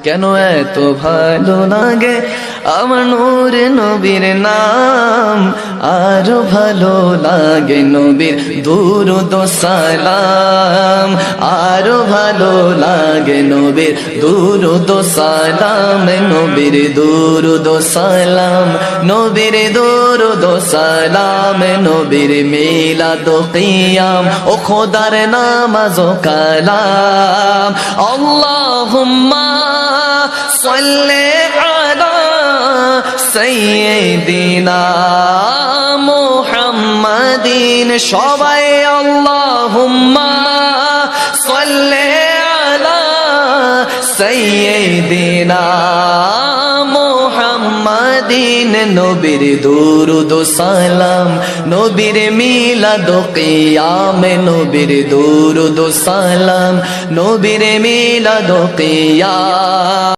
কেন এত ভালো লাগে আমার নূরে নবীর নাম, আরো ভালো লাগে নবীর দুরূদ ও সালাম, আরো ভালো লাগে নবীর দুরূদ ও সালাম, নবীর দুরূদ ও সালাম, নবীর দুরূদ ও সালাম, নবীর মিলাদ ও কিয়াম ও খোদার নামাজ ও কালাম। আল্লাহুম্মা সাল্লি আলা সাইয়্যিদিনা মুহাম্মাদিন, সবাই আল্লাহুম্মা সাল্লি আলা সাইয়্যিদিনা মুহাম্মাদিন, নবীর দুরূদ ও সালাম, নবীর মিলাদ ও কিয়াম, নবীর দুরূদ ও সালাম, নবীর মিলাদ ও কিয়াম।